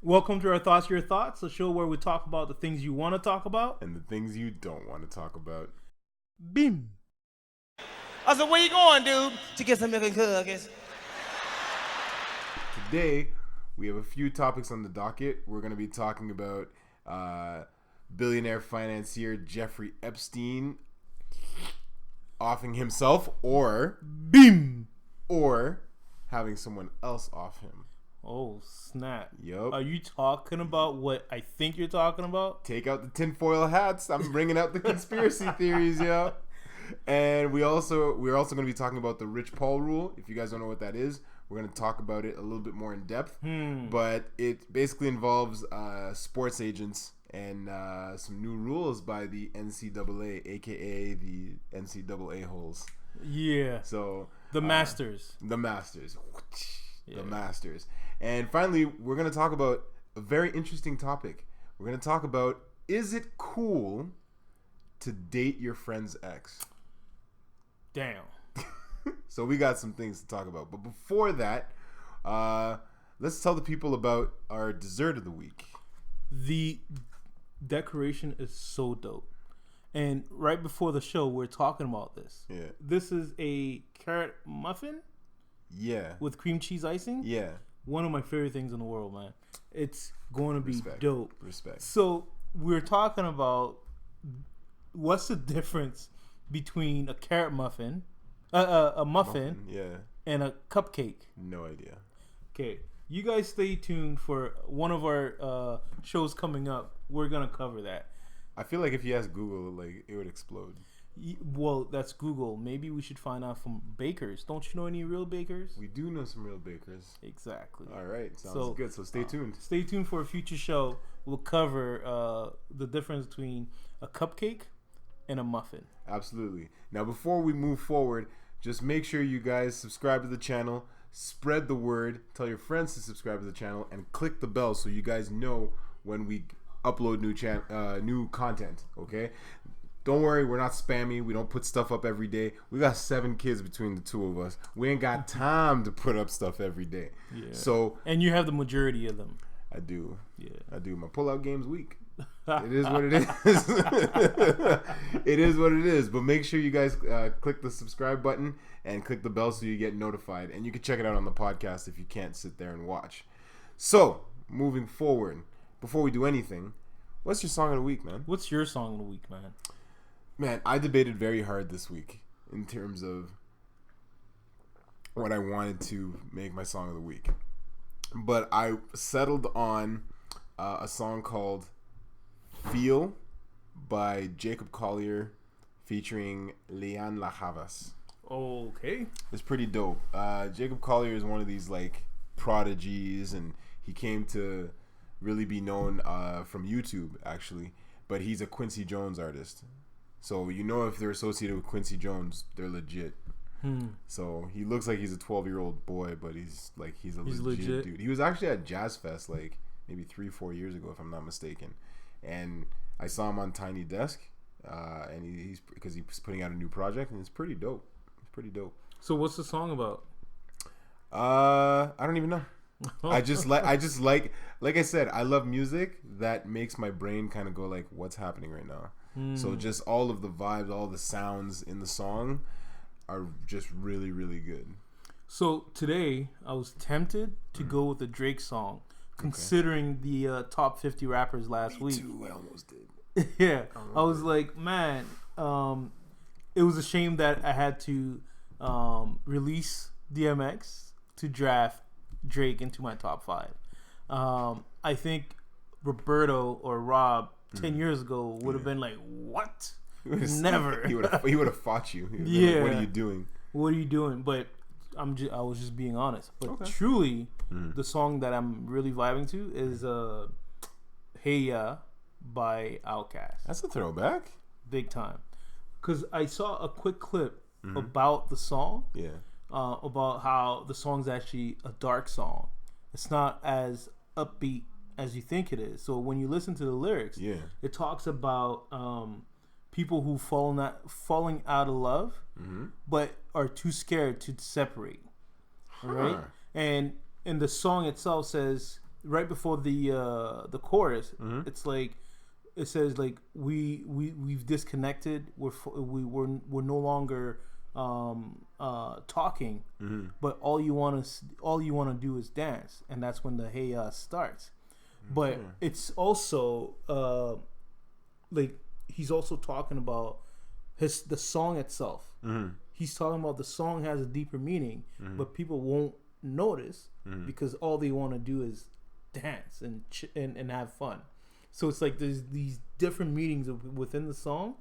Welcome to our Thoughts Your Thoughts, a show where we talk about the things you want to talk about and the things you don't want to talk about. Bim. I said, where you going, dude? To get some milk and cookies. Today, we have a few topics on the docket. We're going to be talking about billionaire financier Jeffrey Epstein offing himself or having someone else off him. Oh, snap. Yup. Are you talking about what I think you're talking about? Take out the tinfoil hats. I'm bringing out the conspiracy theories, yo. And we're also going to be talking about the Rich Paul rule. If you guys don't know what that is, we're going to talk about it a little bit more in depth. But it basically involves sports agents and some new rules by the NCAA, aka the NCAA holes. Yeah. So the Masters. The Masters. Yeah. The Masters. And finally, we're going to talk about a very interesting topic. We're going to talk about, is it cool to date your friend's ex? Damn. So we got some things to talk about. But before that, let's tell the people about our dessert of the week. The decoration is so dope. And right before the show, we're talking about this. Yeah. This is a carrot muffin? Yeah. With cream cheese icing? Yeah. One of my favorite things in the world, man. It's going to be dope. Respect. So we're talking about what's the difference between a carrot muffin, a muffin, yeah, and a cupcake. No idea. Okay, you guys stay tuned for one of our shows coming up. We're gonna cover that. I feel like if you ask Google, like, it would explode. Well, that's Google. Maybe we should find out from bakers. Don't you know any real bakers? We do know some real bakers. Exactly. All right, sounds good. So stay tuned. Stay tuned for a future show. We'll cover the difference between a cupcake and a muffin. Absolutely. Now, before we move forward, just make sure you guys subscribe to the channel, spread the word, tell your friends to subscribe to the channel, and click the bell so you guys know when we upload new content. Okay. Don't worry, we're not spammy. We don't put stuff up every day. We got 7 kids between the two of us. We ain't got time to put up stuff every day. Yeah. So, and you have the majority of them. I do. Yeah. I do. My pull-out game's weak. It is what it is. It is what it is. But make sure you guys click the subscribe button and click the bell so you get notified. And you can check it out on the podcast if you can't sit there and watch. So, moving forward, before we do anything, what's your song of the week, man? What's your song of the week, man? Man, I debated very hard this week in terms of what I wanted to make my song of the week. But I settled on a song called Feel by Jacob Collier featuring Leanne La Havas. Okay. It's pretty dope. Jacob Collier is one of these like prodigies, and he came to really be known from YouTube, actually. But he's a Quincy Jones artist. So you know if they're associated with Quincy Jones, they're legit. So he looks like he's a 12-year-old boy, but he's a legit dude. He was actually at Jazz Fest like maybe 3-4 years ago, if I'm not mistaken. And I saw him on Tiny Desk, and he's because he's putting out a new project, and it's pretty dope. It's pretty dope. So what's the song about? I don't even know. I just like I said, I love music that makes my brain kind of go like, what's happening right now? So just all of the vibes, all the sounds in the song are just really, really good. So today I was tempted to go with the Drake song, considering the top 50 rappers last week. Me too, I almost did. Yeah, I was like, man, it was a shame that I had to release DMX to draft Drake into my top 5. I think Roberto or Rob 10 years ago would have been like, what? Never. He would have fought you. Yeah. Like, what are you doing? What are you doing? But I was just being honest. But truly, the song that I'm really vibing to is Hey Ya by Outkast. That's a throwback. Big time. Because I saw a quick clip about the song. Yeah. About how the song's actually a dark song. It's not as upbeat as you think it is. So when you listen to the lyrics, it talks about people who falling out of love, but are too scared to separate. Right? And the song itself says, right before the chorus, it's like it says like we've disconnected. We're no longer talking, but all you want to do is dance, and that's when the hey starts. But it's also like he's also talking about the song itself. He's talking about the song has a deeper meaning, but people won't notice because all they want to do is dance and have fun. So it's like there's these different meanings within the song,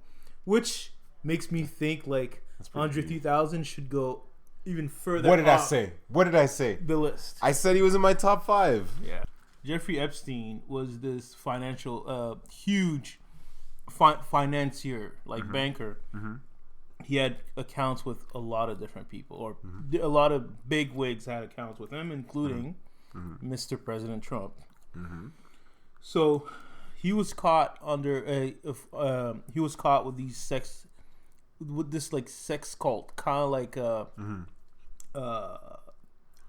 which makes me think like Andre 3000 should go even further. What did I say? What did I say? The list. I said he was in my top 5. Yeah. Jeffrey Epstein was this financial, huge financier, like banker. He had accounts with a lot of different people, or a lot of big wigs had accounts with him, including Mr. President Trump. So he was caught he was caught with this like sex cult, kind of like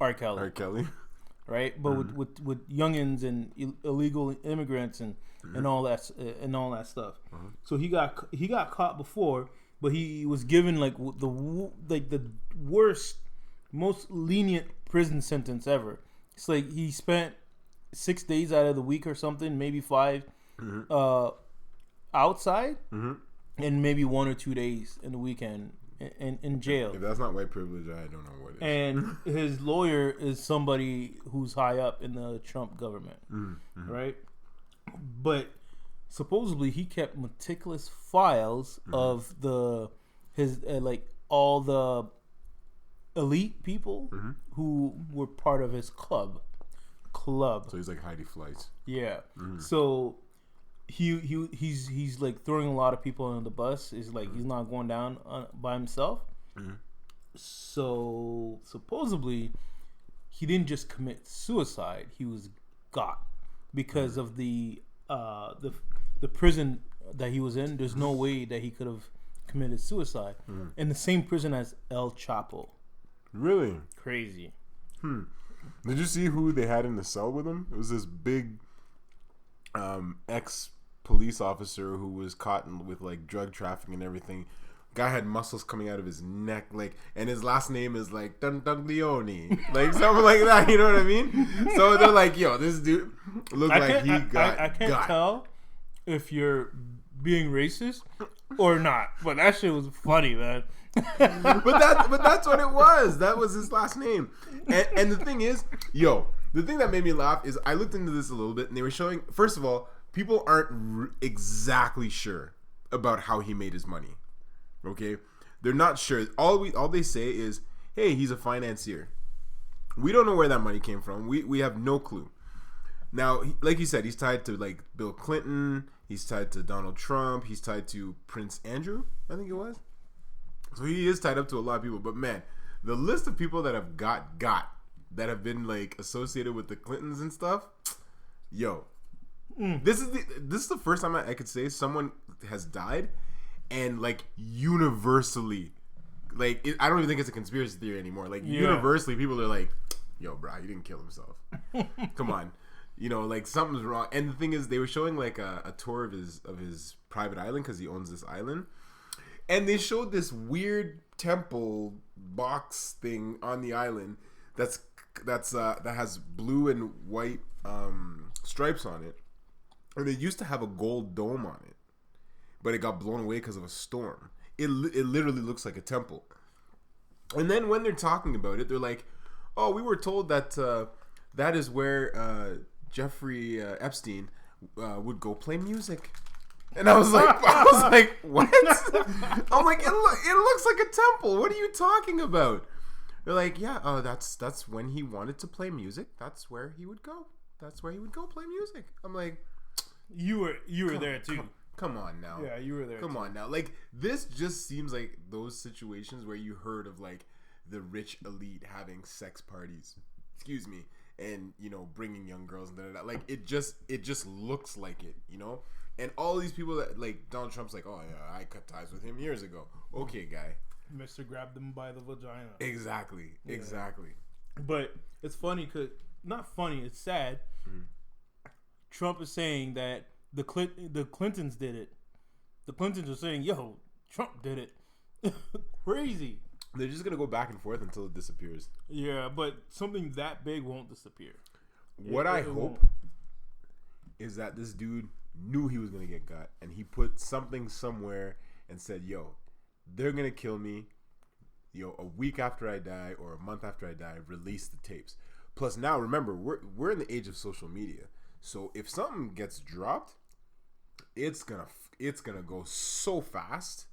R. Kelly. R. Kelly. Right, but with youngins and illegal immigrants and all that stuff. So he got caught before, but he was given like the worst, most lenient prison sentence ever. It's like he spent 6 days out of the week or something, maybe 5, outside, and maybe 1 or 2 days in the weekend in jail. If that's not white privilege, I don't know what it is. And his lawyer is somebody who's high up in the Trump government, right? But supposedly he kept meticulous files of his like all the elite people who were part of his club. So he's like Heidi Fleiss. Yeah. So he's like throwing a lot of people on the bus. Is like he's not going down by himself. So supposedly he didn't just commit suicide. He was got because of the prison that he was in. There's no way that he could have committed suicide in the same prison as El Chapo. Really? Crazy. Did you see who they had in the cell with him? It was this big ex-police officer who was caught with like drug trafficking and everything. Guy had muscles coming out of his neck, like, and his last name is like Leone, like something like that. You know what I mean? So they're like, "Yo, this dude looked like he got." I can't tell if you're being racist or not, but that shit was funny, man. but that's what it was. That was his last name. And the thing is, the thing that made me laugh is I looked into this a little bit, and they were showing. First of all, people aren't exactly sure about how he made his money. Okay, they're not sure. All they say is, "Hey, he's a financier." We don't know where that money came from. We have no clue. Now, like you said, he's tied to like Bill Clinton. He's tied to Donald Trump. He's tied to Prince Andrew, I think it was. So he is tied up to a lot of people. But man, the list of people that have got that have been like associated with the Clintons and stuff, this is the first time I could say someone has died, and like universally, like I don't even think it's a conspiracy theory anymore. Like universally, people are like, "Yo, bro, he didn't kill himself. Come on." Like something's wrong. And the thing is, they were showing like a tour of his private island because he owns this island, and they showed this weird temple box thing on the island that has blue and white stripes on it, and it used to have a gold dome on it, but it got blown away because of a storm. It literally looks like a temple. And then when they're talking about it, they're like, "Oh, we were told that that is where Jeffrey Epstein would go play music." And I was like, what? I'm like, it looks like a temple. What are you talking about? They're like, yeah, that's when he wanted to play music. That's where he would go. That's where he would go play music. I'm like, you were there too. Come on now. Yeah, you were there. Come on now. Like, this just seems like those situations where you heard of like the rich elite having sex parties. Excuse me. And bringing young girls and da. Like it just looks like it, And all these people that like Donald Trump's like, "Oh yeah, I cut ties with him years ago." Okay, guy. Mr. grabbed them by the vagina. Exactly. But it's funny because not funny. It's sad. Trump is saying that the Clintons did it. The Clintons are saying, "Yo, Trump did it." Crazy. They're just gonna go back and forth until it disappears. Yeah, but something that big won't disappear. What I hope is that this dude knew he was gonna get got, and he put something somewhere and said, "Yo, they're gonna kill me. Yo, a week after I die or a month after I die, release the tapes." Plus, now remember, we're in the age of social media, so if something gets dropped, it's gonna go so fast,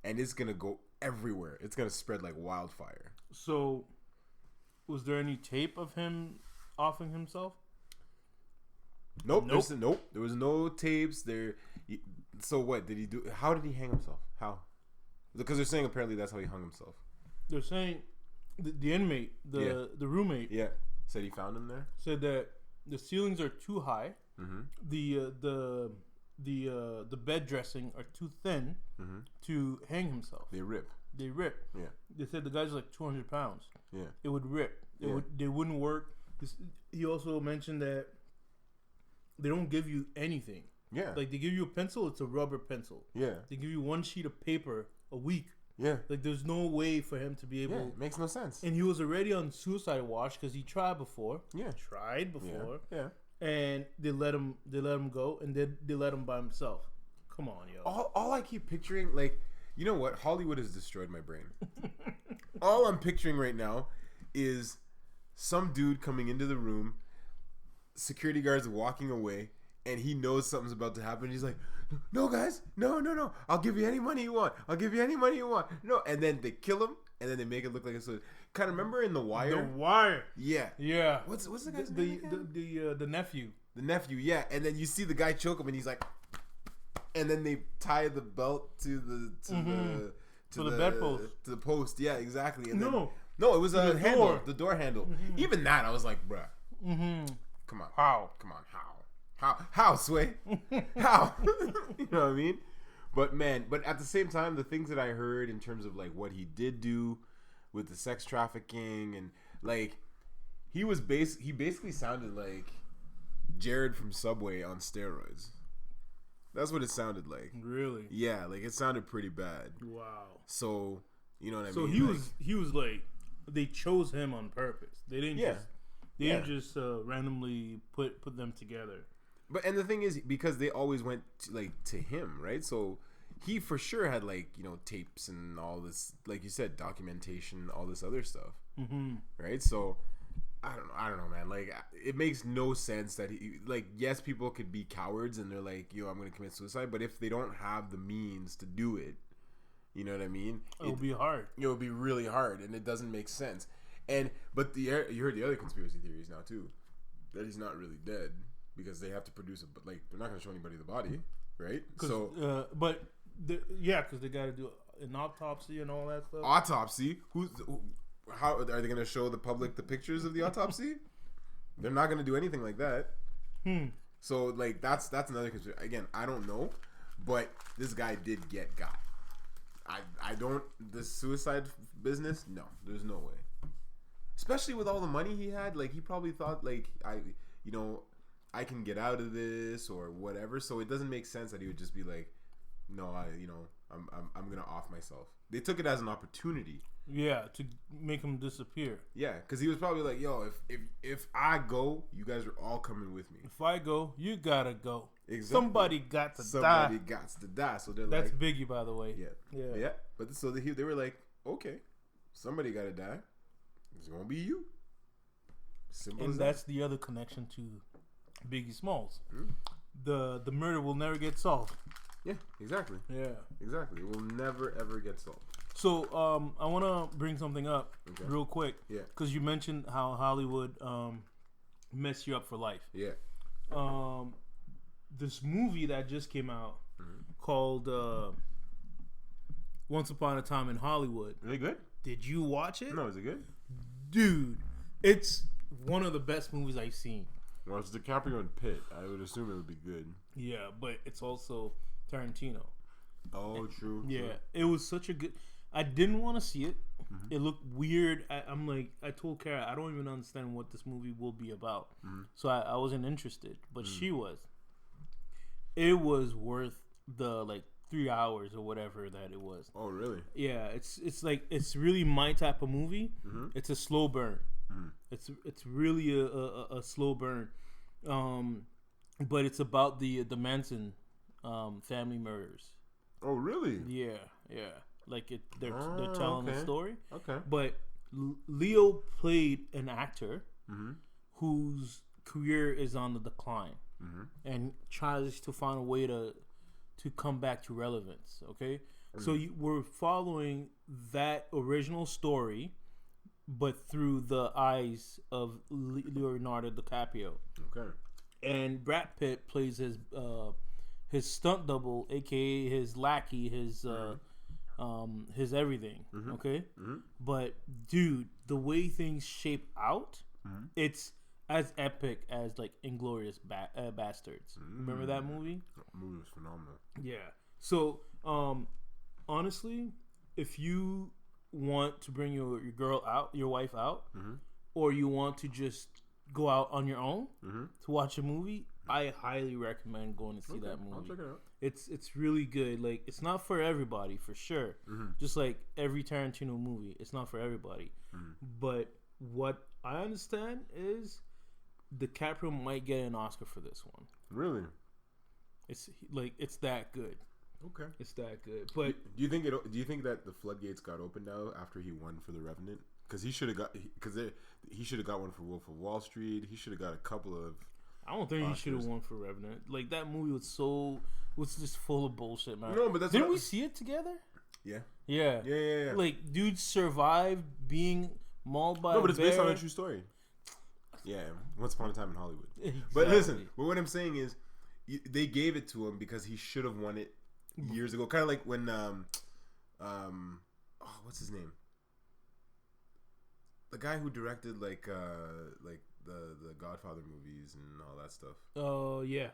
and it's gonna go everywhere. It's gonna spread like wildfire. So, was there any tape of him offing himself? Nope. There was no tapes there. So what did he do? How did he hang himself? How? Because they're saying apparently that's how he hung himself. They're saying the inmate, the roommate, said he found him there. Said that the ceilings are too high. The bed dressing are too thin to hang himself. They rip. Yeah. They said the guy's like 200 pounds. Yeah. It would rip. They wouldn't work. He also mentioned that they don't give you anything. Yeah. Like they give you a pencil, it's a rubber pencil. Yeah. They give you one sheet of paper a week. Yeah. Like there's no way for him to be able. Yeah, it makes no sense. And he was already on suicide watch because he tried before. Yeah. Yeah. And they let him go, and they let him by himself. Come on, yo. All I keep picturing, like, you know what? Hollywood has destroyed my brain. All I'm picturing right now is some dude coming into the room, security guards walking away, and he knows something's about to happen. He's like, "No, guys, no. I'll give you any money you want. No, and then they kill him, and then they make it look like it's kind of remember in The Wire. The Wire. Yeah. What's the guy's name again? The nephew. The nephew. Yeah, and then you see the guy choke him, and he's like, and then they tie the belt to the bedpost, to the post. Yeah, exactly. And no, it was a handle, the door handle. Even that, I was like, bruh. Come on. How? How, Sway? How? You know what I mean? But at the same time, the things that I heard in terms of like what he did do with the sex trafficking and like he basically sounded like Jared from Subway on steroids. That's what it sounded like. Really? Yeah, like it sounded pretty bad. Wow. So, you know what I mean? So he was like they chose him on purpose. They didn't just randomly put them together. But and the thing is, because they always went to him, right? So he for sure had tapes and all this, like you said, documentation, all this other stuff, right? So I don't know, man. Like it makes no sense that yes, people could be cowards and they're like, yo, I'm gonna commit suicide, but if they don't have the means to do it, you know what I mean? It'll be hard. It would be really hard, and it doesn't make sense. But you heard the other conspiracy theories now too, that he's not really dead. Because they have to produce they're not going to show anybody the body, right? So, because they got to do an autopsy and all that stuff. Autopsy? How are they going to show the public the pictures of the autopsy? They're not going to do anything like that. So that's another conspiracy. Again, I don't know, but this guy did get got. I don't the suicide business. No, there's no way. Especially with all the money he had, he probably thought I can get out of this or whatever. So it doesn't make sense that he would just be like, no, I'm gonna off myself. They took it as an opportunity. Yeah, to make him disappear. Yeah, because he was probably like, yo, if I go, you guys are all coming with me. If I go, you gotta go. Exactly. Somebody got to die. So they're that's Biggie, by the way. Yeah. But so they were like, okay, somebody gotta die. It's gonna be you. Simple and as that's the other connection to Biggie Smalls. The murder will never get solved. Yeah, exactly. Yeah, exactly. It will never ever get solved. So I want to bring something up real quick. Yeah, because you mentioned how Hollywood mess you up for life. Yeah. This movie that just came out called Once Upon a Time in Hollywood. Really good? Did you watch it? No, is it good? Dude, it's one of the best movies I've seen. Well, it's DiCaprio and Pitt. I would assume it would be good. Yeah, but it's also Tarantino. Oh, true. Yeah, it was such a good. I didn't want to see it. It looked weird. I told Kara, I don't even understand what this movie will be about. So I wasn't interested, but she was. It was worth the 3 hours or whatever that it was. Oh, really? Yeah, it's really my type of movie. It's a slow burn. It's really a slow burn. But it's about the Manson family murders. Oh, really? Yeah. They're telling the story. Okay. But Leo played an actor whose career is on the decline and tries to find a way to come back to relevance. Okay, so we're following that original story, but through the eyes of Leonardo DiCaprio. Okay, and Brad Pitt plays his stunt double, aka his lackey, his everything. Okay, but dude, the way things shape out, it's as epic as Inglourious Bastards. Remember that movie? That movie was phenomenal. Yeah. So, honestly, if you want to bring your girl out, your wife out, or you want to just go out on your own to watch a movie, I highly recommend going to see that movie. I'll check it out. It's really good. It's not for everybody, for sure. Just like every Tarantino movie, it's not for everybody. But what I understand is DiCaprio might get an Oscar for this one. Really? It's that good. Okay. It's that good. But do you think that the floodgates got opened now after he won for The Revenant? Because he should have got one for Wolf of Wall Street. He should have got a couple of. I don't think Oscars. He should have won for Revenant. That movie was just full of bullshit, man. No, but didn't we see it together? Yeah. Yeah. Dude survived being mauled by. No, but it's bear. based on a true story. Yeah, Once Upon a Time in Hollywood. Exactly. But listen, what I'm saying is, they gave it to him because he should have won it years ago. Kind of like when, what's his name? The guy who directed the Godfather movies and all that stuff. Oh yeah.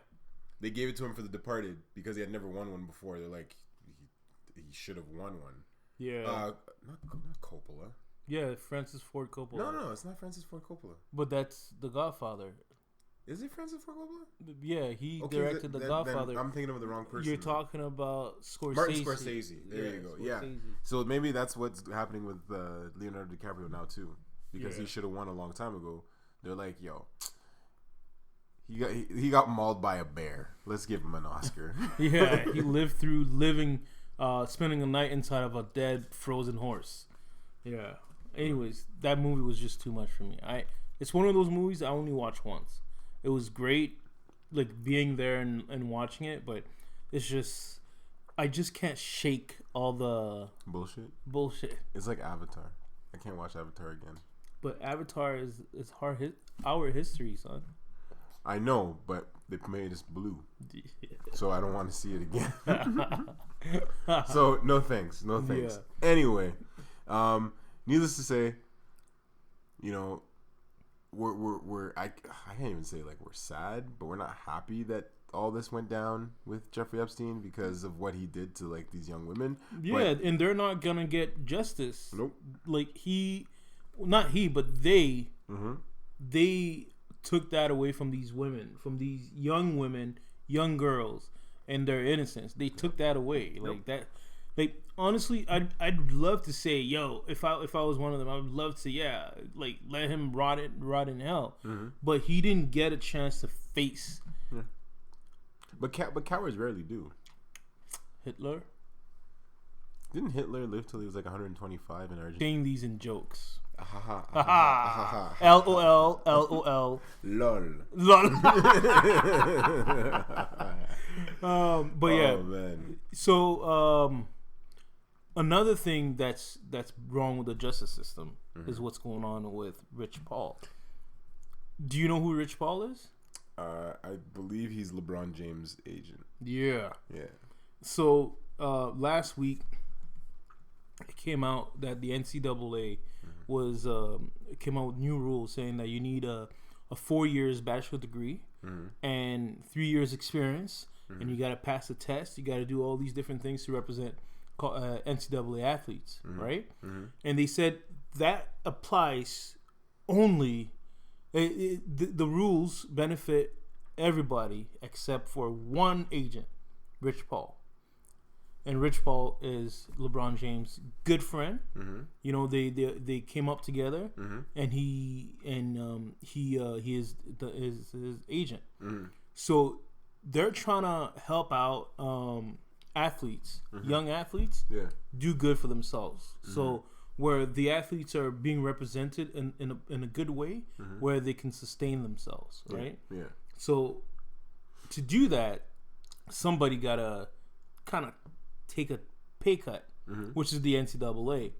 They gave it to him for The Departed because he had never won one before. They're like, he should have won one. Yeah. Not Coppola. Yeah, Francis Ford Coppola. No, it's not Francis Ford Coppola. But that's The Godfather. Is it Francis Ford Coppola? Yeah, he directed The Godfather. Then I'm thinking of the wrong person. You're talking about Scorsese. Martin Scorsese. There you go. Scorsese. Yeah. So maybe that's what's happening with Leonardo DiCaprio now too, because he should have won a long time ago. They're like, yo, he got mauled by a bear. Let's give him an Oscar. Yeah, he lived through spending a night inside of a dead frozen horse. Yeah. Anyways, that movie was just too much for me. It's one of those movies I only watched once. It was great, being there and watching it, but it's just, I just can't shake all the bullshit. It's like Avatar. I can't watch Avatar again. But Avatar is our history, son. I know, but they made us blue, so I don't want to see it again. So no thanks. Yeah. Anyway, needless to say, I can't even say we're sad, but we're not happy that all this went down with Jeffrey Epstein because of what he did to these young women. Yeah, and they're not gonna get justice. Nope. They took that away from these women, from these young women, young girls, and their innocence. They took that away. That. Honestly, I'd love to say, yo, if I was one of them, I would love to, let him rot in hell. But he didn't get a chance to face. Yeah. But cowards rarely do. Hitler? Didn't Hitler live till he was 125 in Argentina? Saying these in jokes. LOL. LOL. LOL. But yeah. Oh, man. So another thing that's wrong with the justice system is what's going on with Rich Paul. Do you know who Rich Paul is? I believe he's LeBron James' agent. Yeah. Yeah. So last week it came out that the NCAA came out with new rules saying that you need a 4 years bachelor degree and 3 years experience, and you got to pass the test. You got to do all these different things to represent NCAA athletes, Mm-hmm. right? Mm-hmm. And they said that applies only. The rules benefit everybody except for one agent, Rich Paul. And Rich Paul is LeBron James' good friend. Mm-hmm. You know, they came up together, Mm-hmm. and he is his agent. Mm-hmm. So they're trying to help out athletes, young athletes, Yeah. do good for themselves. So where the athletes are being represented in a good way, where they can sustain themselves, right? Yeah. So to do that, somebody gotta kind of take a pay cut, which is the NCAA.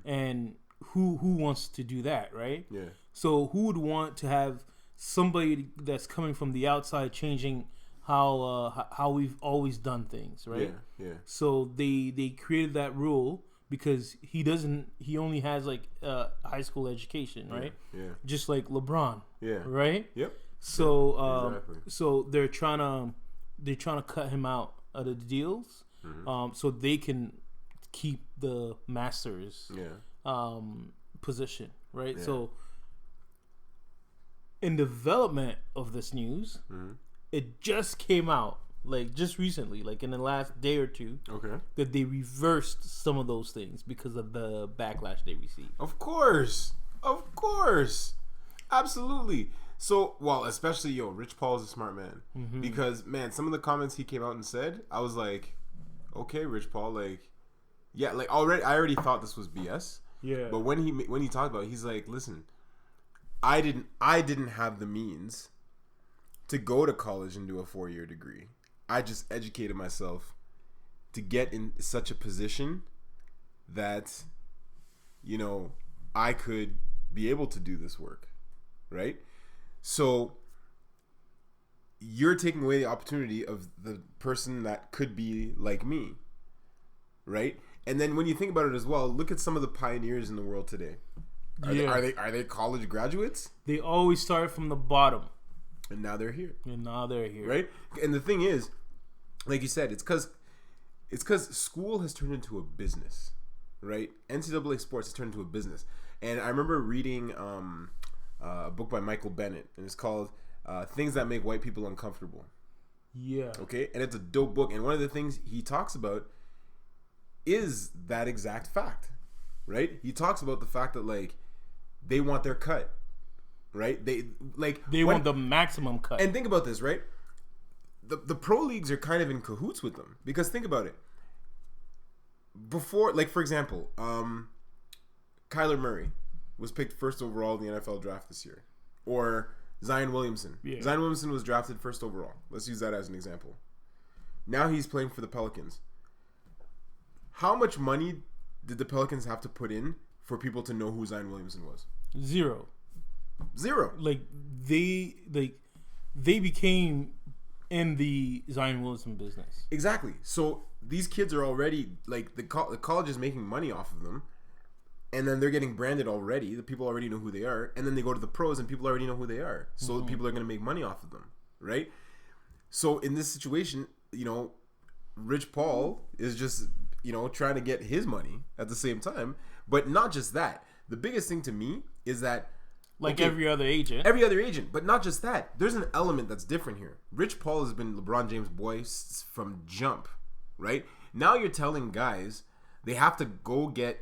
And who wants to do that, right? Yeah. So who would want to have somebody that's coming from the outside changing how we've always done things, right? Yeah. Yeah. So they created that rule because he only has like high school education, right? Yeah. Just like LeBron, Yeah. right? Yep. So Exactly. so they're trying to cut him out of the deals, so they can keep the Masters Yeah. position, right? Yeah. So in development of this news, it just came out like just recently, like in the last day or two, Okay. that they reversed some of those things because of the backlash they received. Of course. Absolutely. So, well, especially, Rich Paul is a smart man. Because, man, some of the comments he came out and said, I was like, okay, Rich Paul, like, yeah, like, I already thought this was BS. Yeah. But when he talked about it, he's like, listen, I didn't have the means to go to college and do a 4-year degree. I just educated myself to get in such a position that, I could be able to do this work, right? So you're taking away the opportunity of the person that could be like me, right? And then when you think about it as well, look at some of the pioneers in the world today. Are they college graduates? They always start from the bottom, And now they're here. Right? And the thing is, like you said, it's because school has turned into a business, right? NCAA sports has turned into a business. And I remember reading a book by Michael Bennett, and it's called Things That Make White People Uncomfortable. Yeah. Okay? And it's a dope book. And one of the things he talks about is that exact fact, right? He talks about the fact that, like, they want their cut, right? They want the maximum cut. And think about this, right? The pro leagues are kind of in cahoots with them, because think about it. Before, like, for example, Kyler Murray was picked first overall in the NFL draft this year, or Zion Williamson. Yeah. Zion Williamson was drafted first overall. Let's use that as an example. Now he's playing for the Pelicans. How much money did the Pelicans have to put in for people to know who Zion Williamson was? Zero. Like they became in the Zion Williamson business. Exactly. So these kids are already, like, the college is making money off of them, and then they're getting branded already. The people already know who they are, and then they go to the pros, and people already know who they are. So people are going to make money off of them, right? So in this situation, Rich Paul is just, trying to get his money at the same time. But not just that. The biggest thing to me is that, every other agent. But not just that. There's an element that's different here. Rich Paul has been LeBron James' boy from jump, right? Now you're telling guys they have to go get,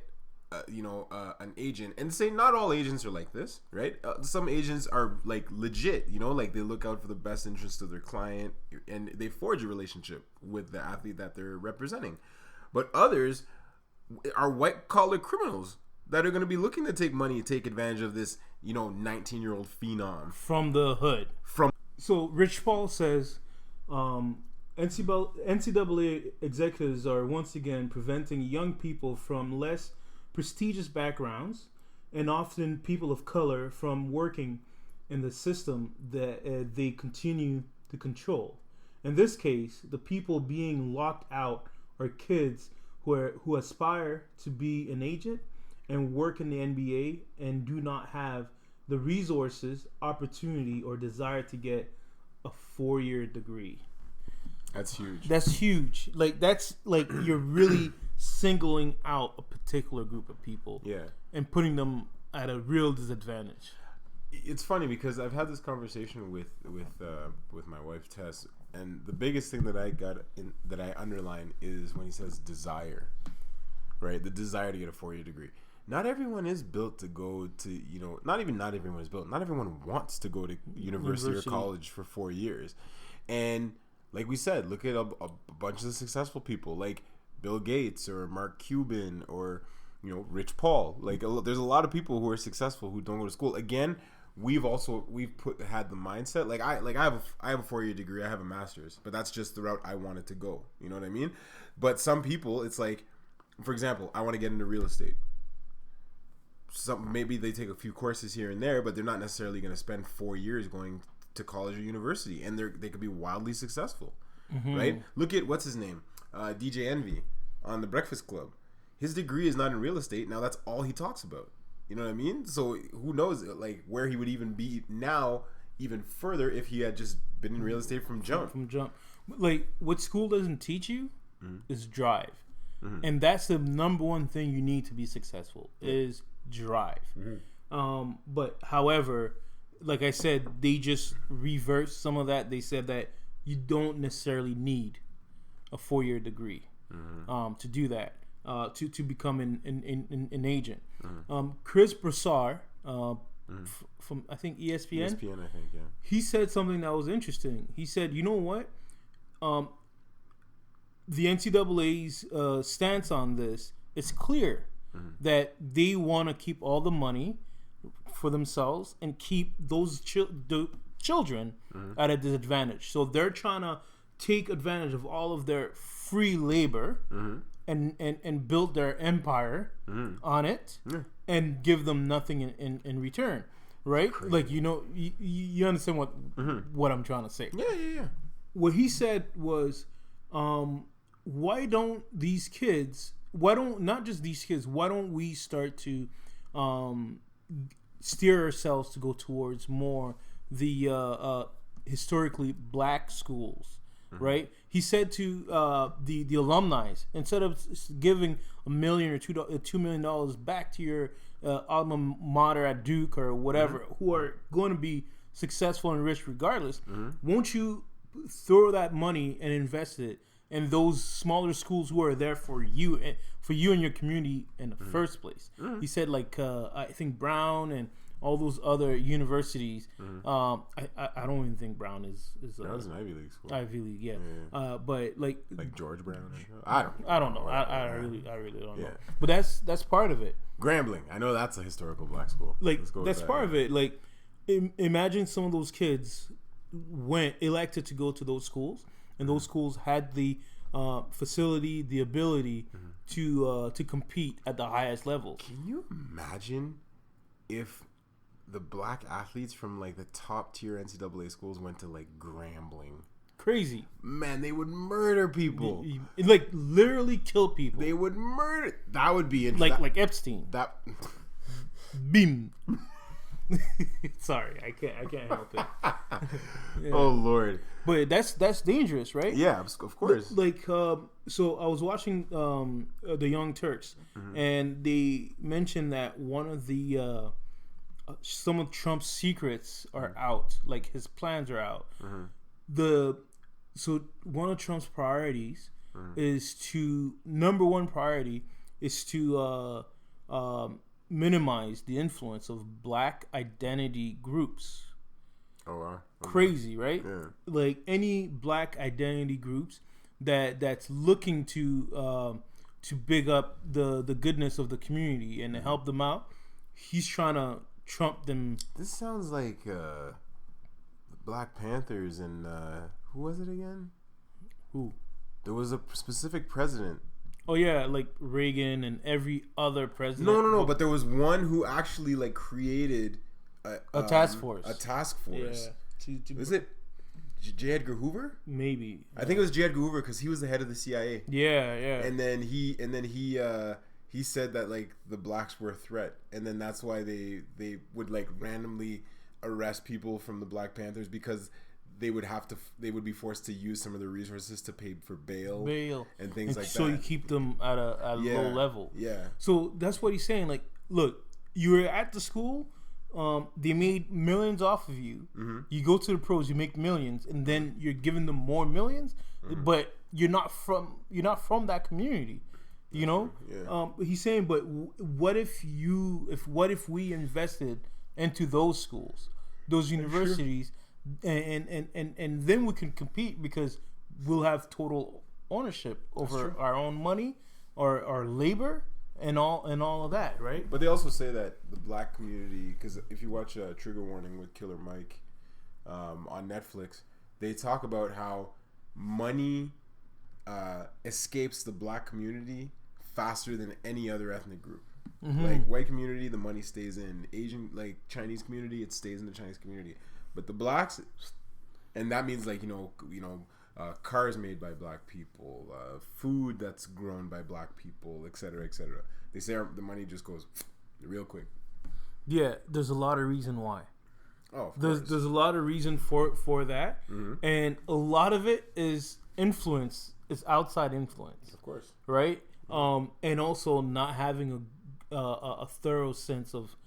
an agent. And say not all agents are like this, right? Some agents are, like, legit, like they look out for the best interest of their client, and they forge a relationship with the athlete that they're representing. But others are white-collar criminals that are going to be looking to take money, take advantage of this, 19-year-old phenom. From the hood. So Rich Paul says NCAA executives are once again preventing young people from less prestigious backgrounds, and often people of color, from working in the system that they continue to control. In this case, the people being locked out are kids who aspire to be an agent and work in the NBA and do not have the resources, opportunity, or desire to get a 4-year degree. That's huge. That's huge. Like that's like you're really singling out a particular group of people. Yeah. And putting them at a real disadvantage. It's funny because I've had this conversation with my wife Tess, and the biggest thing that I underline is when he says desire, right? The desire to get a 4-year degree. Not everyone is built to go to, not everyone is built. Not everyone wants to go to university or college for 4 years. And like we said, look at a bunch of the successful people like Bill Gates or Mark Cuban or, Rich Paul. Like there's a lot of people who are successful who don't go to school. Again, we've had the mindset like I have a 4-year degree, I have a master's, but that's just the route I wanted to go. You know what I mean? But some people, it's like, for example, I want to get into real estate. Maybe they take a few courses here and there, but they're not necessarily going to spend 4 years going to college or university, and they could be wildly successful, right? Look at what's his name, DJ Envy on The Breakfast Club. His degree is not in real estate. Now that's all he talks about. You know what I mean? So who knows, like where he would even be now, even further if he had just been in real estate from jump. Like what school doesn't teach you is drive, and that's the number one thing you need to be successful is drive. But however, like I said, they just reversed some of that. They said that you don't necessarily need a 4-year degree to do that, to become an agent. Chris Broussard from I think ESPN, I think, yeah. He said something that was interesting. He said, you know what? The NCAA's stance on this is clear. That they want to keep all the money for themselves and keep those children at a disadvantage. So they're trying to take advantage of all of their free labor and build their empire on it and give them nothing in return, right? Like you understand what I'm trying to say. Yeah. What he said was, why don't these kids? Why don't we start to steer ourselves to go towards more the historically black schools, right? He said to the alumni, instead of giving $1 million or $2 million back to your alma mater at Duke or whatever, who are going to be successful and rich regardless, won't you throw that money and invest it in those smaller schools who are there for you and your community in the first place? He said, like I think Brown and all those other universities. I don't even think Brown is that was an Ivy League school. Ivy League, yeah. But like George Brown. I don't know. I really don't know. But that's part of it. Grambling, I know that's a historical black school. Like that's part of it. Like imagine some of those kids elected to go to those schools. And those schools had the facility, the ability to compete at the highest level. Can you imagine if the black athletes from like the top tier NCAA schools went to like Grambling? Crazy. Man, they would murder people. Like literally kill people. They would murder. That would be interesting. Like Epstein. That. Beam. Sorry, I can't help it. Yeah. Oh Lord! But that's dangerous, right? Yeah, of course. Like, so I was watching the Young Turks, and they mentioned that one of the some of Trump's secrets are out, like his plans are out. So one of Trump's priorities is number one priority is to minimize the influence of black identity groups. Oh wow. Crazy, right? Yeah. Like any black identity groups that's looking to big up the goodness of the community and to help them out, he's trying to trump them. This sounds like the Black Panthers and who was it again? Who? There was a specific president. Oh yeah, like Reagan and every other president. No. But there was one who actually like created a task force. A task force. Yeah. Was it J. Edgar Hoover? Maybe. I think it was J. Edgar Hoover because he was the head of the CIA. Yeah. And then he said that like the blacks were a threat, and then that's why they would like randomly arrest people from the Black Panthers because they would be forced to use some of the resources to pay for bail and things like that. So you keep them at a low level. Yeah. So that's what he's saying. Like, look, you're at the school. They made millions off of you. Mm-hmm. You go to the pros, you make millions, and then you're giving them more millions. Mm-hmm. But you're not from that community. You know. Yeah. He's saying, but what if we invested into those schools, those universities? And then we can compete because we'll have total ownership over our own money, our labor, and all of that, right? But they also say that the black community, because if you watch Trigger Warning with Killer Mike on Netflix, they talk about how money escapes the black community faster than any other ethnic group. Mm-hmm. Like white community, the money stays in. Asian, like Chinese community, it stays in the Chinese community. But the blacks, and that means like cars made by black people, food that's grown by black people, etc., etc. They say the money just goes real quick. Yeah, there's a lot of reason why. Oh, there's a lot of reason for that, mm-hmm. and a lot of it is influence. It's outside influence, of course, right? Mm-hmm. And also not having a thorough sense of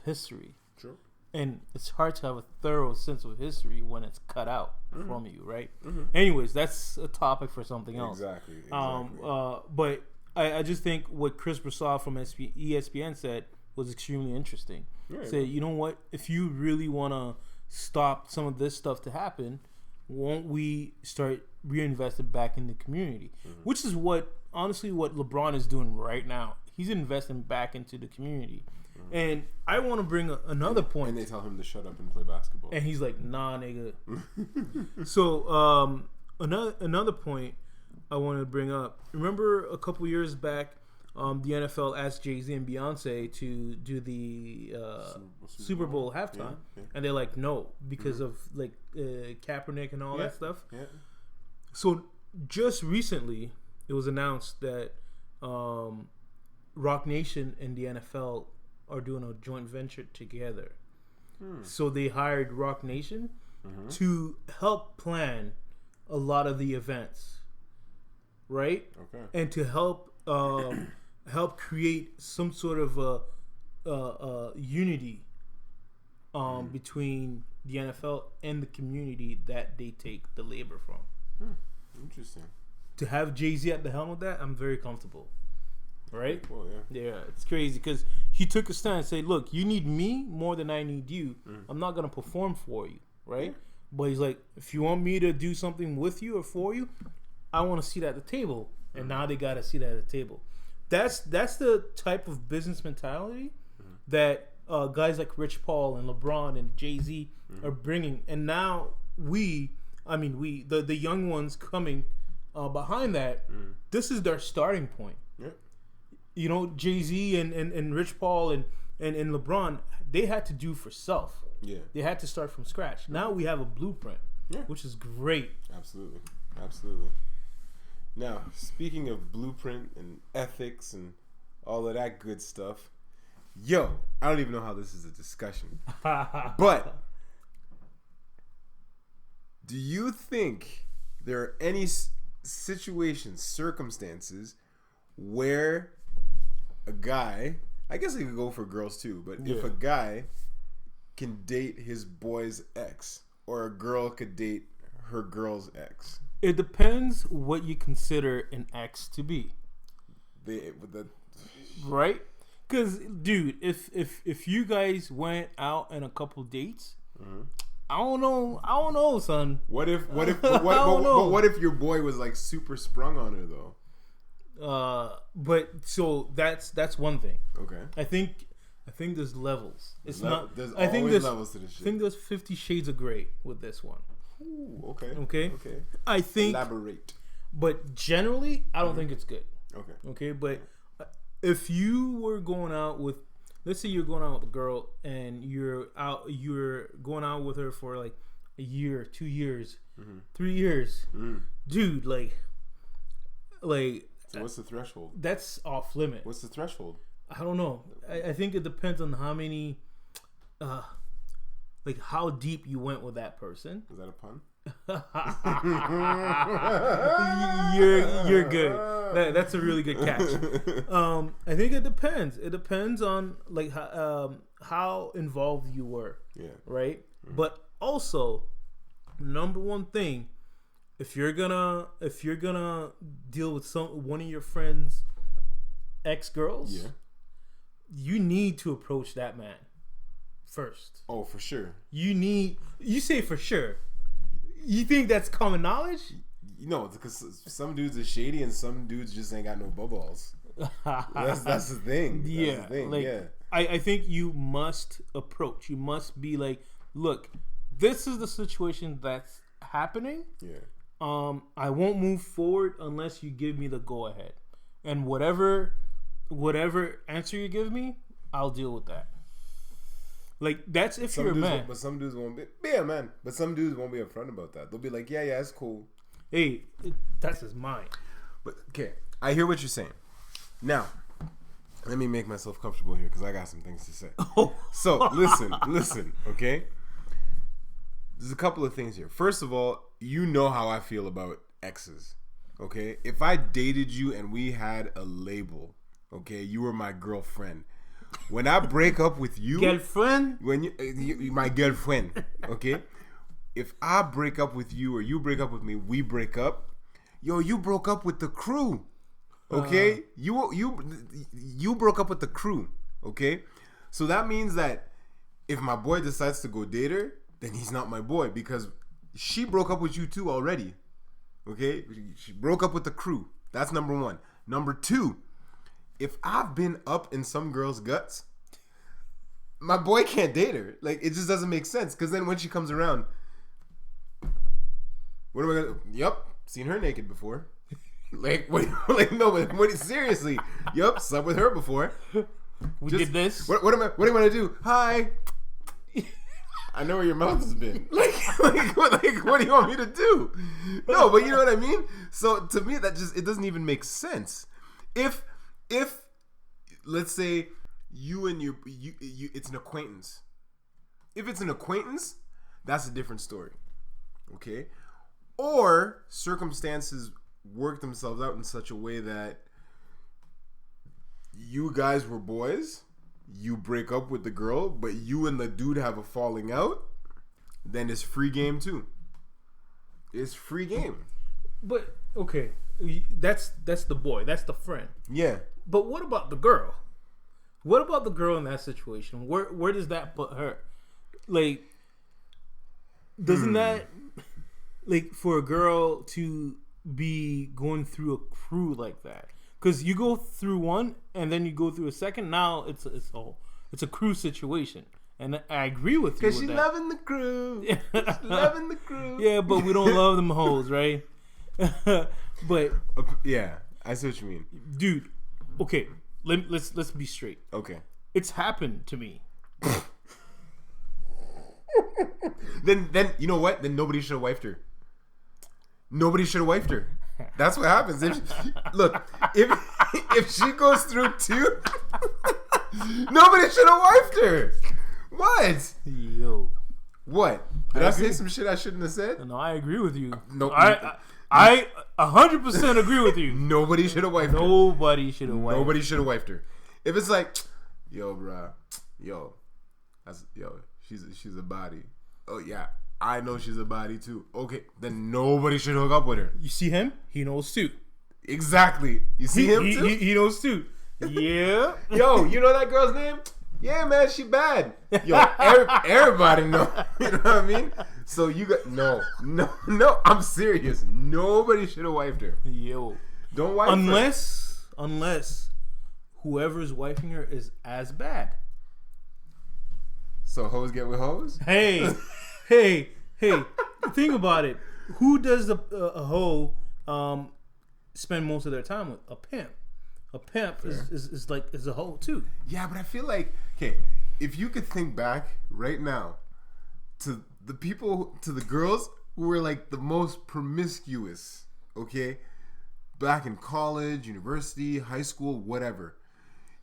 history. True. And it's hard to have a thorough sense of history when it's cut out mm-hmm. from you, right? Mm-hmm. Anyways, that's a topic for something else. Exactly. But I just think what Chris Broussard from ESPN said was extremely interesting. Yeah, said, you know what? If you really want to stop some of this stuff to happen, won't we start reinvesting back in the community? Mm-hmm. Which is honestly what LeBron is doing right now. He's investing back into the community. And I want to bring another point. And they tell him to shut up and play basketball. And he's like, nah, nigga. So, another point I want to bring up. Remember a couple years back, the NFL asked Jay-Z and Beyonce to do the Super Bowl halftime. Yeah. And they're like, no, because of like Kaepernick and all that stuff. Yeah. So, just recently, it was announced that Rock Nation and the NFL are doing a joint venture together. So they hired Rock Nation mm-hmm. to help plan a lot of the events, right? Okay. And to help create some sort of a unity between the NFL and the community that they take the labor from. Interesting. To have Jay-Z at the helm of that, I'm very comfortable. Right? Cool, yeah, it's crazy because he took a stand and said, look, you need me more than I need you. I'm not going to perform for you, right? But he's like, if you want me to do something with you or for you, I want to sit at the table. And now they got to sit at the table. That's the type of business mentality that guys like Rich Paul and LeBron and Jay-Z are bringing. And now the young ones coming behind that, this is their starting point. Yeah. You know, Jay-Z and Rich Paul and LeBron, they had to do for self. Yeah. They had to start from scratch. Now we have a blueprint, which is great. Absolutely. Now, speaking of blueprint and ethics and all of that good stuff, I don't even know how this is a discussion. But do you think there are any circumstances where a guy, I guess he could go for girls too, but if a guy can date his boy's ex or a girl could date her girl's ex? It depends what you consider an ex to be. Right? Because, dude, if you guys went out on a couple dates, I don't know, son. What if your boy was like super sprung on her though? But so that's one thing. Okay. I think there's levels. It's not. There's always levels to this shit. I think there's 50 Shades of Grey with this one. Ooh, okay. I think. Elaborate. But generally, I don't think it's good. Okay. But if you were going out with, let's say you're going out with a girl and you're going out with her for like a year, 2 years, 3 years, dude, like. So what's the threshold? That's off limit. What's the threshold? I don't know. I think it depends on how many, how deep you went with that person. Is that a pun? You're good. That's a really good catch. I think it depends. It depends on like how involved you were. Yeah. Right. Mm-hmm. But also, number one thing, if you're gonna deal with one of your friends' ex-girls, yeah, you need to approach that man first. Oh, for sure. You say for sure. You think that's common knowledge? No, because some dudes are shady and some dudes just ain't got no bubbles. That's the thing. Yeah. I think you must approach. You must be like, look, this is the situation that's happening. Yeah. I won't move forward unless you give me the go ahead. And whatever answer you give me, I'll deal with that. Like, that's if you're a man. But some dudes won't be. Yeah, man. But some dudes won't be upfront about that. They'll be like, yeah, it's cool. Hey, that's his mind. But, okay, I hear what you're saying. Now, let me make myself comfortable here because I got some things to say. Oh. So, listen, okay? There's a couple of things here. First of all, you know how I feel about exes, okay? If I dated you and we had a label, okay, you were my girlfriend. When I break up with you, girlfriend, when you my girlfriend, okay? If I break up with you or you break up with me, we break up. Yo, you broke up with the crew, okay? You broke up with the crew, okay? So that means that if my boy decides to go date her, then he's not my boy because she broke up with you too already, okay? She broke up with the crew. That's number one. Number two. If I've been up in some girl's guts, my boy can't date her. Like, it just doesn't make sense. Because then when she comes around, what am I gonna? Yup, seen her naked before. Like, seriously? Yup, slept with her before. We did this. What do you want to do? Hi. I know where your mouth has been. Like, what do you want me to do? No, but you know what I mean. So to me, it doesn't even make sense. If let's say you and you it's an acquaintance. If it's an acquaintance, that's a different story. Okay? Or circumstances work themselves out in such a way that you guys were boys, you break up with the girl, but you and the dude have a falling out, then it's free game too. It's free game. But okay, that's the boy, that's the friend. Yeah. But what about the girl? What about the girl in that situation? Where does that put her? Like, doesn't that, like, for a girl to be going through a crew like that? Because you go through one and then you go through a second. Now it's a crew situation, and I agree with you. Because she's loving the crew. She's loving the crew. Yeah, but we don't love them hoes, right? But yeah, I see what you mean, dude. Okay, let's be straight. Okay, it's happened to me. Then you know what? Then nobody should have wifed her. Nobody should have wifed her. That's what happens. If she goes through two, nobody should have wifed her. What? Yo. What? Did I say some shit I shouldn't have said? No, I agree with you. No, I 100% agree with you. Nobody should have wifed her. Nobody should have wifed her. Nobody should have wifed her. If it's like, yo, she's a body. Oh yeah, I know she's a body too. Okay, then nobody should hook up with her. You see him? He knows too. Exactly. You see him too? He knows too. Yeah. Yo, you know that girl's name? Yeah, man, she bad. Yo, everybody know. You know what I mean? So you got no. I'm serious. Nobody should have wifed her. Yo, don't wife her. Unless whoever's wifing her is as bad. So hoes get with hoes? Hey. Think about it. Who does a hoe spend most of their time with? A pimp. A pimp is a hoe too. Yeah, but I feel like, okay, if you could think back right now to the girls who were like the most promiscuous, okay, back in college, university, high school, whatever.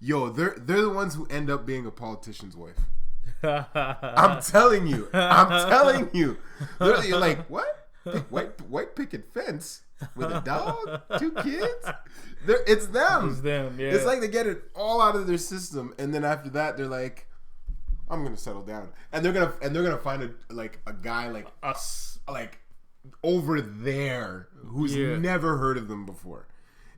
Yo, they're the ones who end up being a politician's wife. I'm telling you. You're like, what? white picket fence with a dog, 2 kids. It's them. It's them. Yeah. It's like they get it all out of their system, and then after that, they're like, "I'm gonna settle down," and they're gonna find a guy like us, like over there, who's never heard of them before.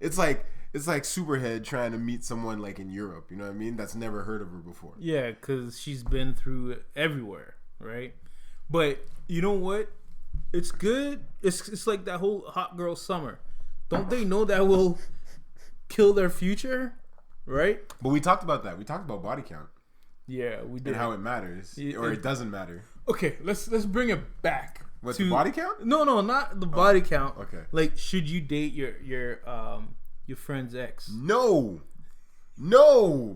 It's like Superhead trying to meet someone like in Europe. You know what I mean? That's never heard of her before. Yeah, because she's been through everywhere, right? But you know what? It's good. It's like that whole hot girl summer. Don't they know that will kill their future, right? But we talked about that. We talked about body count. Yeah, we did. And how it matters, or it doesn't matter. Okay, let's bring it back. What, the body count? No, not the body count. Okay. Like, should you date your friend's ex? No,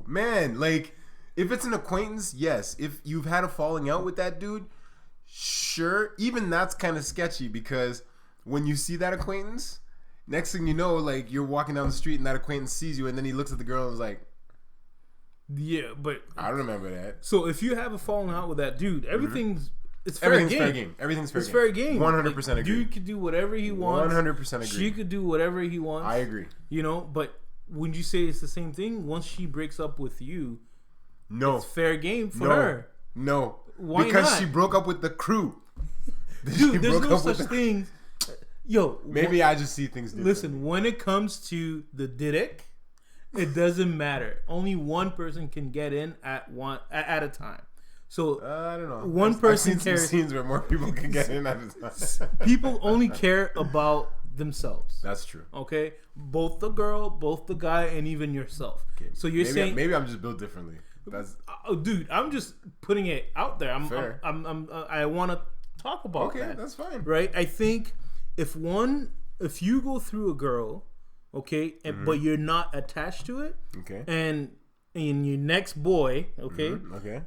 man. Like, if it's an acquaintance, yes. If you've had a falling out with that dude, sure. Even that's kind of sketchy, because when you see that acquaintance, next thing you know, like, you're walking down the street and that acquaintance sees you, and then he looks at the girl and is like, yeah, but I don't remember that. So if you have a falling out with that dude, everything's fair game. Everything's fair game. It's fair game. 100% agree. Dude could do whatever he wants. 100% agree. She could do whatever he wants. I agree. You know, but wouldn't you say it's the same thing? Once she breaks up with you, no, it's fair game for her. No, why because not? She broke up with the crew. Dude, there's no such thing. Yo, maybe I just see things differently. Listen, when it comes to the dick, it doesn't matter. Only one person can get in at a time. So I don't know. One person I've seen cares. some scenes where more people can get in at a time. People only care about themselves. That's true. Okay, both the girl, both the guy, and even yourself. Okay. So you're saying maybe I'm just built differently. That's dude. I'm just putting it out there. Fair. I want to talk about that. Okay, that's fine. Right? I think if you go through a girl, okay, but you're not attached to it, okay, and your next boy, okay, okay,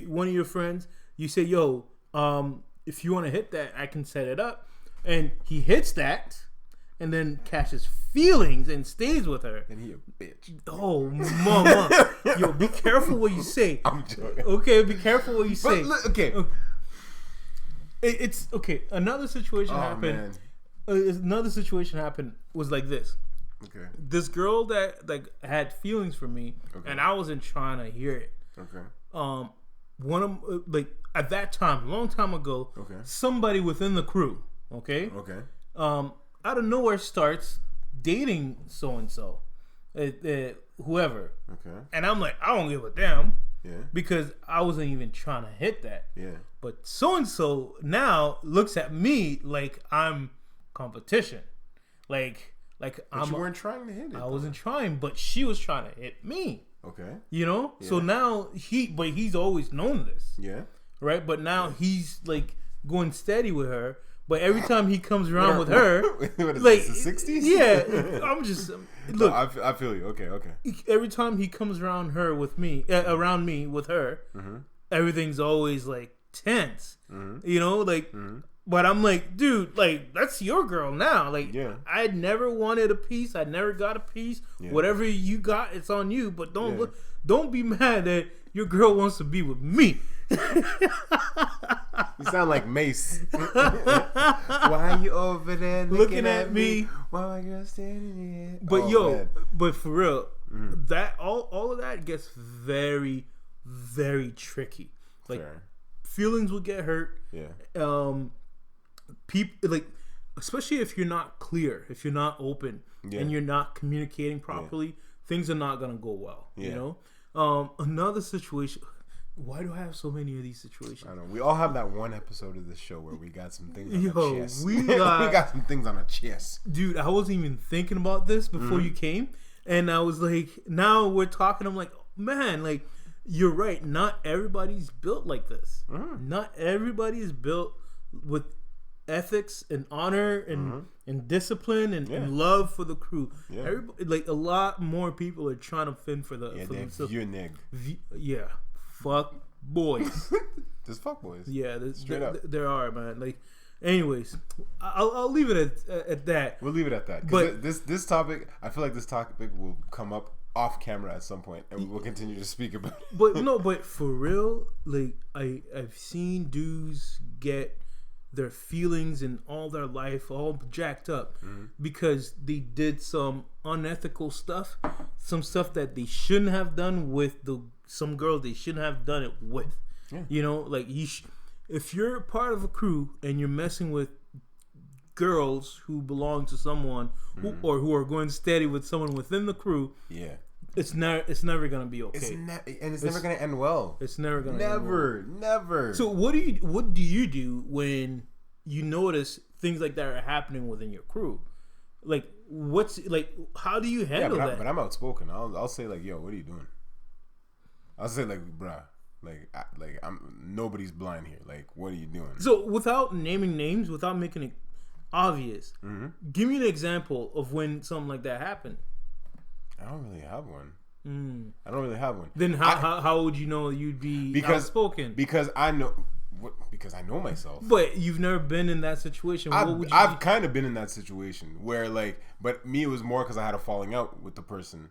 one of your friends, you say, yo, if you want to hit that, I can set it up, and he hits that, and then catches feelings and stays with her. And he a bitch. Oh, mama, yo, be careful what you say. I'm joking. Okay, be careful what you say. But, okay. It's okay. Another situation happened. Another situation happened was like this. Okay. This girl that like had feelings for me, and I wasn't trying to hear it. Okay. One of like at that time, a long time ago, somebody within the crew, okay, out of nowhere starts dating so and so, whoever, and I'm like, I don't give a damn, because I wasn't even trying to hit that, But so and so now looks at me like I'm competition, like. But you weren't trying to hit it. I wasn't trying, but she was trying to hit me. Okay. You know? Yeah. So now he's always known this. Yeah. Right? But now he's like going steady with her. But every time he comes around with her, what is like this, the 60s? Yeah. I'm just look. No, I feel you. Okay. Every time he comes around me with her, everything's always like tense. You know, like. But I'm like, dude, like, that's your girl now. Like, I never wanted a piece. I never got a piece. Whatever you got, it's on you. But don't be mad that your girl wants to be with me. You sound like Mace. Why are you over there looking at me? Why are you standing here? But but for real, that all of that gets very, very tricky. Like, feelings will get hurt. People like, especially if you're not clear, if you're not open, and you're not communicating properly, things are not gonna go well. You know, another situation. Why do I have so many of these situations? I don't know. We all have that one episode of this show where we got some things on our chest. We got some things on our chest. Dude, I wasn't even thinking about this before you came, and I was like, now we're talking. I'm like, man, like, you're right. Not everybody's built like this. Not everybody is built with ethics and honor and discipline and love for the crew. Everybody, like, a lot more people are trying to fend for themselves. Fuck boys. There's fuck boys. Yeah, there are, man. Like, anyways, I'll leave it at that. We'll leave it at that. But this topic, I feel like this topic will come up off camera at some point, and we'll continue to speak about it. But for real, like, I've seen dudes get their feelings and all their life all jacked up because they did some unethical stuff, some stuff that they shouldn't have done with some girl they shouldn't have done it with. Yeah. You know, like if you're part of a crew and you're messing with girls who belong to someone who are going steady with someone within the crew, it's never gonna be okay. It's never gonna end well. It's never gonna end well. Never. So what do you do when you notice things like that are happening within your crew? Like how do you handle that? But I'm outspoken. I'll say like, yo, what are you doing? I'll say like, bruh, nobody's blind here. Like, what are you doing? So without naming names, without making it obvious, give me an example of when something like that happened. I don't really have one. I don't really have one. Then how would you know you'd be outspoken? Because I know myself. But you've never been in that situation. I've kind of been in that situation where but me, it was more because I had a falling out with the person.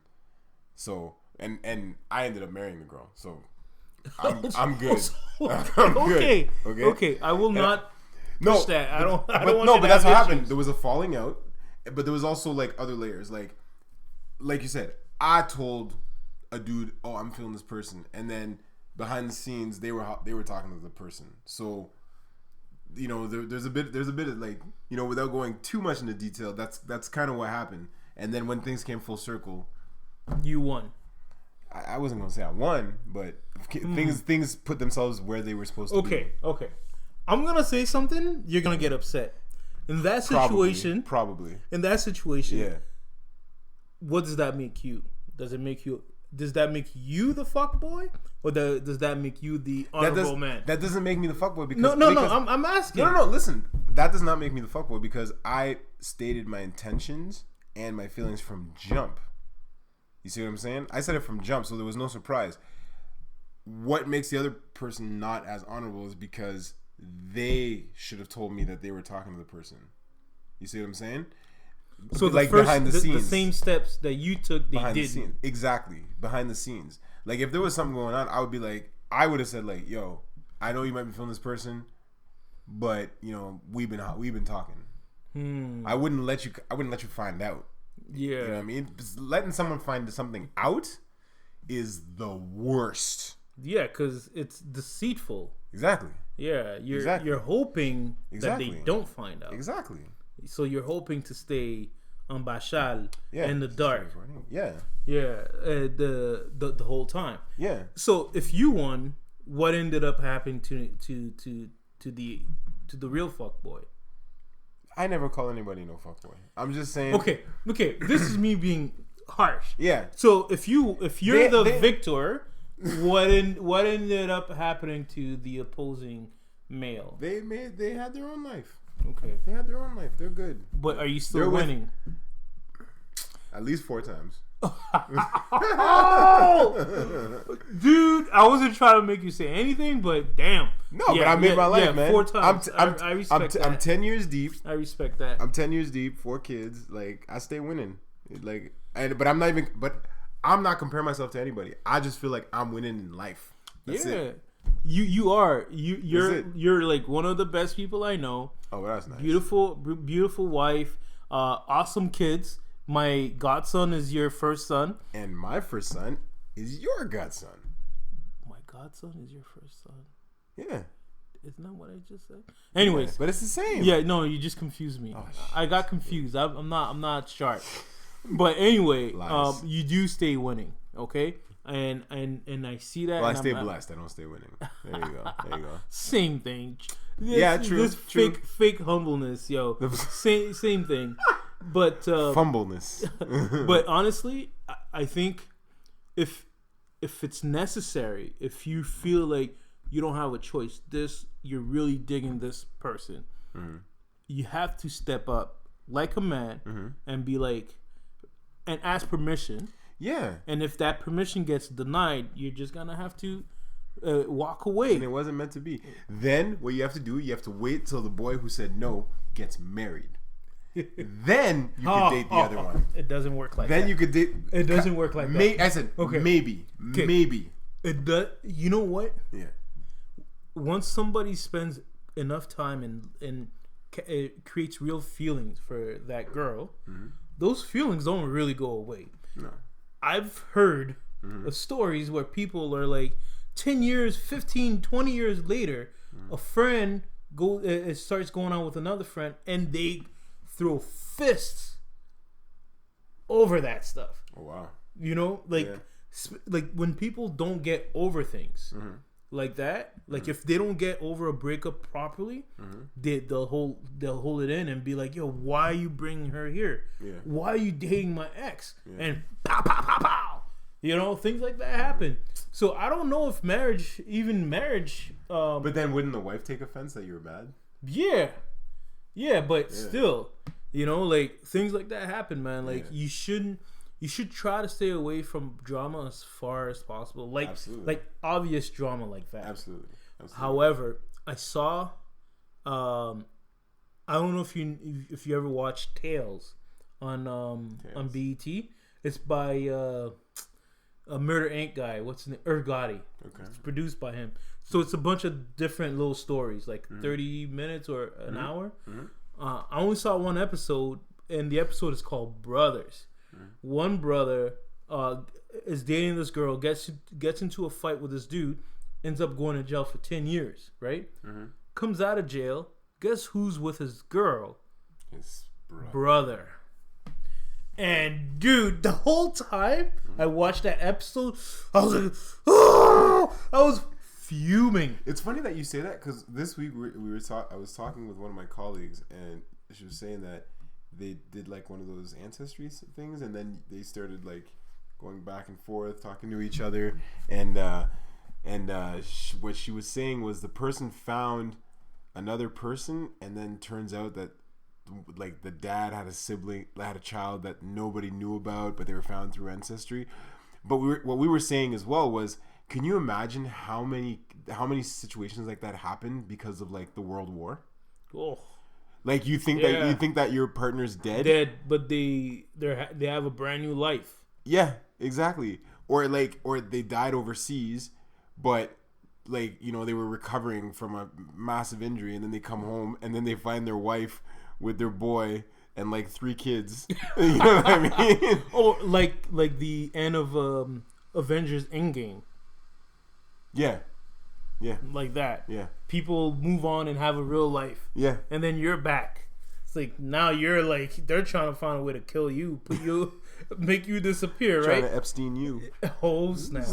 So and I ended up marrying the girl. So I'm good. I'm good. Okay. I will not push that. I don't want but that's what happened. There was a falling out, but there was also like other layers. Like you said, I told a dude, "Oh, I'm feeling this person," and then behind the scenes, they were talking to the person. So, you know, there's a bit of like, you know, without going too much into detail, that's kind of what happened. And then when things came full circle, you won. I wasn't gonna say I won, but things put themselves where they were supposed to be. Okay. I'm gonna say something. You're gonna get upset. In that situation, probably. In that situation, yeah. What does that make you? Does that make you the fuck boy, or does that make you the honorable man? That doesn't make me the fuck boy because no. I'm asking. No. Listen, that does not make me the fuck boy because I stated my intentions and my feelings from jump. You see what I'm saying? I said it from jump, so there was no surprise. What makes the other person not as honorable is because they should have told me that they were talking to the person. You see what I'm saying? So behind the scenes, the same steps that you took, they behind did. The scenes. Exactly, behind the scenes. Like if there was something going on, I would have said like, "Yo, I know you might be feeling this person, but you know we've been talking. I wouldn't let you find out. Yeah, you know what I mean. Just letting someone find something out is the worst. Yeah, because it's deceitful. Exactly. Yeah, you're hoping that they don't find out. Exactly. So you're hoping to stay bashal in the dark. Yeah. The whole time. Yeah. So if you won, what ended up happening to the real fuckboy? I never call anybody no fuckboy. I'm just saying. Okay. This is me being harsh. Yeah. So if you're the victor, what ended up happening to the opposing male? They had their own life. Okay. They had their own life. They're good. But are you still winning? At least 4 times. Dude, I wasn't trying to make you say anything, but damn. No, but I made my life, man. 4 times. I respect that. I'm 10 years deep. I respect that. I'm 10 years deep, 4 kids. Like, I stay winning. But I'm not comparing myself to anybody. I just feel like I'm winning in life. That's it. You are. You're like one of the best people I know. Oh, that's nice. Beautiful wife. Awesome kids. My godson is your first son. And my first son is your godson. My godson is your first son? Yeah. Isn't that what I just said? Anyways. Yeah, but it's the same. Yeah, no, you just confused me. Oh, I got confused. I'm not sharp. But anyway, you do stay winning, okay? And I see that. Well, I stay blessed. I don't stay winning. There you go. Same thing. True. This fake humbleness, yo. same thing. But fumbleness. But honestly, I think if it's necessary, if you feel like you don't have a choice, you're really digging this person, you have to step up like a man and be like, and ask permission. Yeah. And if that permission gets denied, you're just gonna have to walk away. And it wasn't meant to be. Then what you have to do, you have to wait till the boy who said no gets married. Then you could date the other one. It doesn't work like then that. You could date. It doesn't work like that. I said maybe. It does. You know what? Yeah. Once somebody spends enough time and it creates real feelings for that girl, those feelings don't really go away. No. I've heard of stories where people are like 10 years, 15, 20 years later, a friend starts going on with another friend and they throw fists over that stuff. Oh, wow. You know, like when people don't get over things like that, like if they don't get over a breakup properly, they'll hold it in and be like, yo, why are you bringing her here? Why are you dating my ex? And pow pow pow pow, you know, things like that happen. So I don't know if marriage but then wouldn't the wife take offense that you're mad? But still, you know, like things like that happen, man. Like you should try to stay away from drama as far as possible. Like like obvious drama like that. Absolutely. However, I saw I don't know if you ever watched Tales on BET. It's by a Murder Inc. guy. What's his name? Gotti. Okay. It's produced by him. So it's a bunch of different little stories, like 30 minutes or an hour. I only saw one episode, and the episode is called Brothers. One brother is dating this girl, gets into a fight with this dude, ends up going to jail for 10 years, right? Comes out of jail. Guess who's with his girl? His brother. And dude, the whole time I watched that episode, I was like, oh! I was fuming. It's funny that you say that because this week I was talking with one of my colleagues, and she was saying that they did like one of those ancestry things, and then they started like going back and forth, talking to each other, and what she was saying was the person found another person, and then turns out that like the dad had a child that nobody knew about, but they were found through ancestry. But what we were saying as well was, can you imagine how many situations like that happened because of like the World War? Oh. Like you think that your partner's dead, but they have a brand new life. Yeah, exactly. Or they died overseas, but like, you know, they were recovering from a massive injury, and then they come home and then they find their wife with their boy and like 3 kids. You know what I mean? Or like the end of Avengers Endgame. Yeah. Like that. Yeah. People move on and have a real life. Yeah. And then you're back. It's like now you're like, they're trying to find a way to kill you, make you disappear, right? Trying to Epstein you. Oh snap.